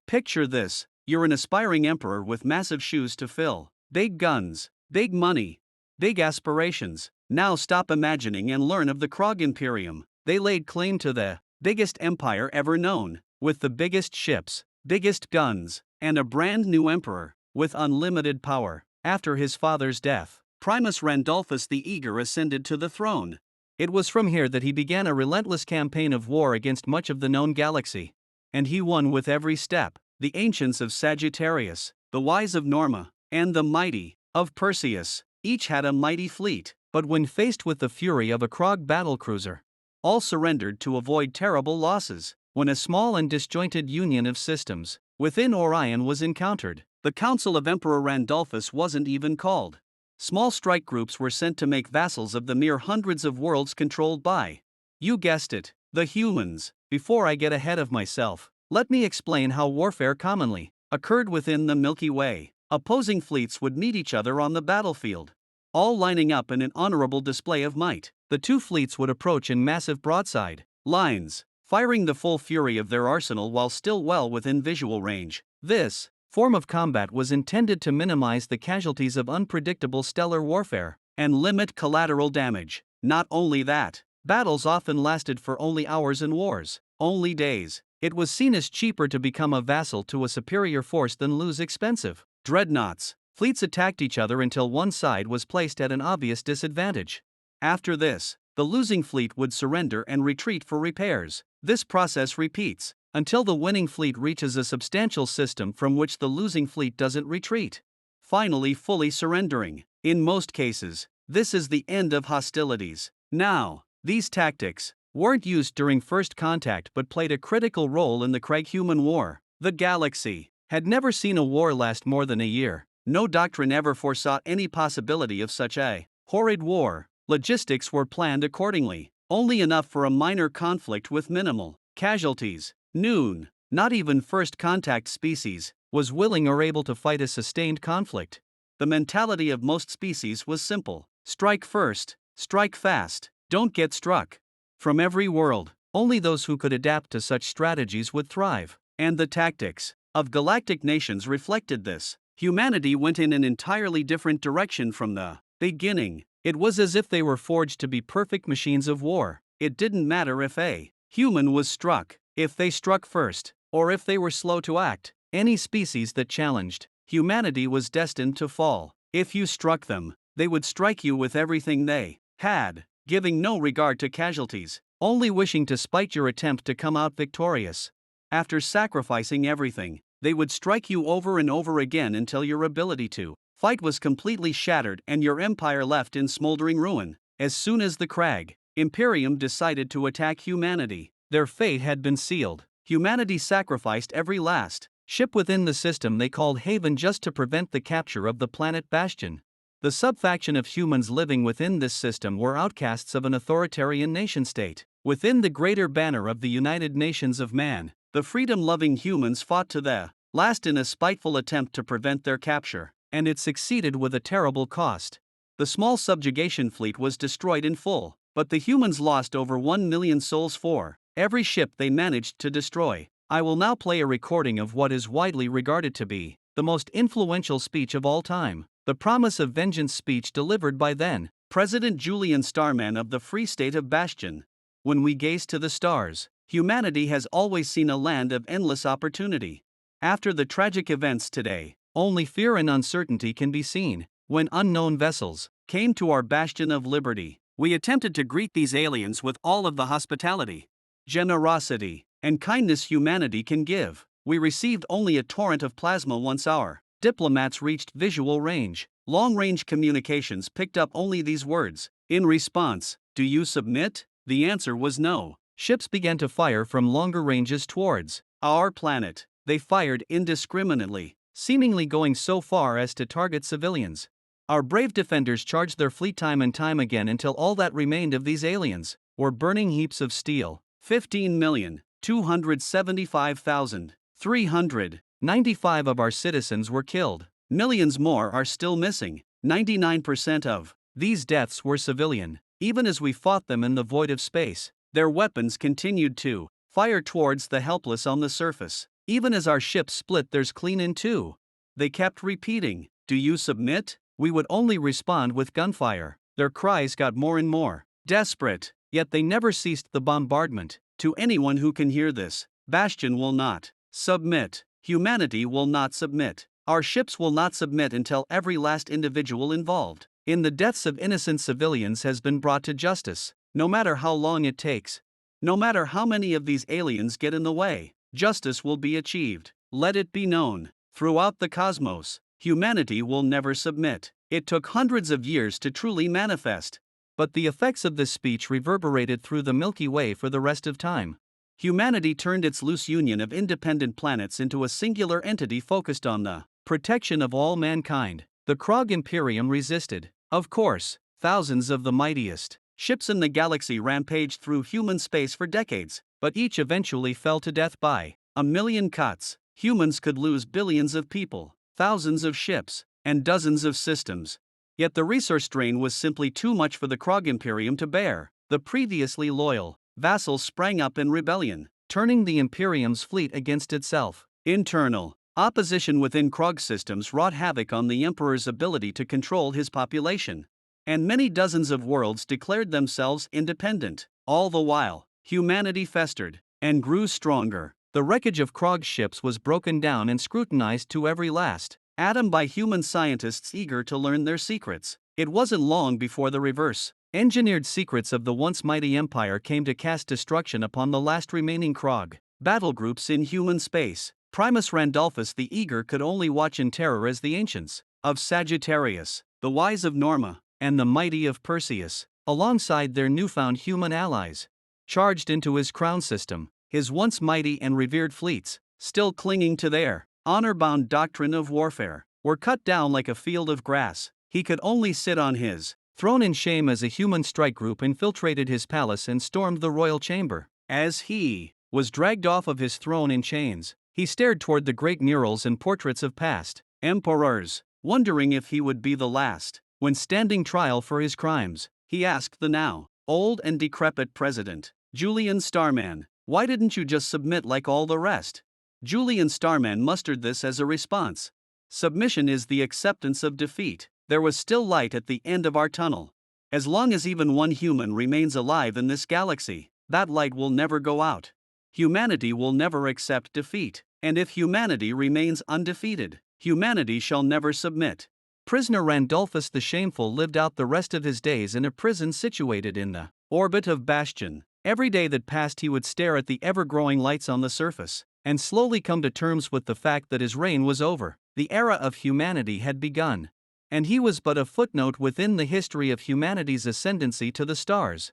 Picture this: you're an aspiring emperor with massive shoes to fill, big guns, big money, big aspirations. Now stop imagining and learn of the Krog Imperium. They laid claim to the biggest empire ever known, with the biggest ships, biggest guns, and a brand new emperor, with unlimited power. After his father's death, Primus Randolphus the Eager ascended to the throne. It was from here that he began a relentless campaign of war against much of the known galaxy. And he won with every step. The ancients of Sagittarius, the wise of Norma, and the mighty of Perseus, each had a mighty fleet, but when faced with the fury of a Krog battlecruiser, all surrendered to avoid terrible losses. When a small and disjointed union of systems within Orion was encountered, the Council of Emperor Randolphus wasn't even called. Small strike groups were sent to make vassals of the mere hundreds of worlds controlled by, you guessed it, the humans. Before I get ahead of myself, let me explain how warfare commonly occurred within the Milky Way. Opposing fleets would meet each other on the battlefield, all lining up in an honorable display of might. The two fleets would approach in massive broadside lines, firing the full fury of their arsenal while still well within visual range. This form of combat was intended to minimize the casualties of unpredictable stellar warfare and limit collateral damage. Not only that, battles often lasted for only hours and wars only days. It was seen as cheaper to become a vassal to a superior force than lose expensive dreadnoughts. Fleets attacked each other until one side was placed at an obvious disadvantage. After this, the losing fleet would surrender and retreat for repairs. This process repeats until the winning fleet reaches a substantial system from which the losing fleet doesn't retreat, finally fully surrendering. In most cases, this is the end of hostilities. Now, these tactics weren't used during First Contact but played a critical role in the Krag-Human War. The galaxy had never seen a war last more than a year. No doctrine ever foresaw any possibility of such a horrid war. Logistics were planned accordingly, only enough for a minor conflict with minimal casualties. Noon, not even First Contact species was willing or able to fight a sustained conflict. The mentality of most species was simple: strike first, strike fast, don't get struck. From every world, only those who could adapt to such strategies would thrive, and the tactics of galactic nations reflected this. Humanity went in an entirely different direction from the beginning. It was as if they were forged to be perfect machines of war. It didn't matter if a human was struck, if they struck first, or if they were slow to act. Any species that challenged humanity was destined to fall. If you struck them, they would strike you with everything they had, giving no regard to casualties, only wishing to spite your attempt to come out victorious. After sacrificing everything, they would strike you over and over again until your ability to fight was completely shattered and your empire left in smoldering ruin. As soon as the Krag Imperium decided to attack humanity, their fate had been sealed. Humanity sacrificed every last ship within the system they called Haven just to prevent the capture of the planet Bastion. The subfaction of humans living within this system were outcasts of an authoritarian nation-state. Within the greater banner of the United Nations of Man, the freedom-loving humans fought to the last in a spiteful attempt to prevent their capture, and it succeeded with a terrible cost. The small subjugation fleet was destroyed in full, but the humans lost over 1 million souls for every ship they managed to destroy. I will now play a recording of what is widely regarded to be the most influential speech of all time. The Promise of Vengeance speech delivered by then President Julian Starman of the Free State of Bastion. When we gaze to the stars, humanity has always seen a land of endless opportunity. After the tragic events today, only fear and uncertainty can be seen. When unknown vessels came to our bastion of liberty, we attempted to greet these aliens with all of the hospitality, generosity, and kindness humanity can give. We received only a torrent of plasma once our diplomats reached visual range. Long-range communications picked up only these words. In response, do you submit? The answer was no. Ships began to fire from longer ranges towards our planet. They fired indiscriminately, seemingly going so far as to target civilians. Our brave defenders charged their fleet time and time again until all that remained of these aliens were burning heaps of steel. 15,275,395 of our citizens were killed. Millions more are still missing. 99% of these deaths were civilian. Even as we fought them in the void of space, their weapons continued to fire towards the helpless on the surface. Even as our ships split theirs clean in two. They kept repeating, "Do you submit?" We would only respond with gunfire. Their cries got more and more desperate, yet they never ceased the bombardment. To anyone who can hear this, Bastion will not submit. Humanity will not submit. Our ships will not submit until every last individual involved in the deaths of innocent civilians has been brought to justice. No matter how long it takes, no matter how many of these aliens get in the way, justice will be achieved. Let it be known, throughout the cosmos, humanity will never submit. It took hundreds of years to truly manifest. But the effects of this speech reverberated through the Milky Way for the rest of time. Humanity turned its loose union of independent planets into a singular entity focused on the protection of all mankind. The Krog Imperium resisted. Of course, thousands of the mightiest ships in the galaxy rampaged through human space for decades, but each eventually fell to death by a million cuts. Humans could lose billions of people, thousands of ships, and dozens of systems. Yet the resource drain was simply too much for the Krog Imperium to bear. The previously loyal vassals sprang up in rebellion, turning the Imperium's fleet against itself. Internal opposition within Krog systems wrought havoc on the Emperor's ability to control his population, and many dozens of worlds declared themselves independent. All the while, humanity festered and grew stronger. The wreckage of Krog ships was broken down and scrutinized to every last atom by human scientists eager to learn their secrets. It wasn't long before the reverse engineered secrets of the once mighty empire came to cast destruction upon the last remaining Krog battlegroups in human space. Primus Randolphus the Eager could only watch in terror as the ancients of Sagittarius, the wise of Norma, and the mighty of Perseus, alongside their newfound human allies, charged into his crown system. His once mighty and revered fleets, still clinging to their honor-bound doctrine of warfare, were cut down like a field of grass. He could only sit on his throne in shame as a human strike group infiltrated his palace and stormed the royal chamber. As he was dragged off of his throne in chains, he stared toward the great murals and portraits of past emperors, wondering if he would be the last. When standing trial for his crimes, he asked the now old and decrepit president, Julian Starman, "Why didn't you just submit like all the rest?" Julian Starman mustered this as a response: "Submission is the acceptance of defeat." There was still light at the end of our tunnel. As long as even one human remains alive in this galaxy, that light will never go out. Humanity will never accept defeat. And if humanity remains undefeated, humanity shall never submit. Prisoner Randolphus the Shameful lived out the rest of his days in a prison situated in the orbit of Bastion. Every day that passed he would stare at the ever-growing lights on the surface, and slowly come to terms with the fact that his reign was over. The era of humanity had begun. And he was but a footnote within the history of humanity's ascendancy to the stars.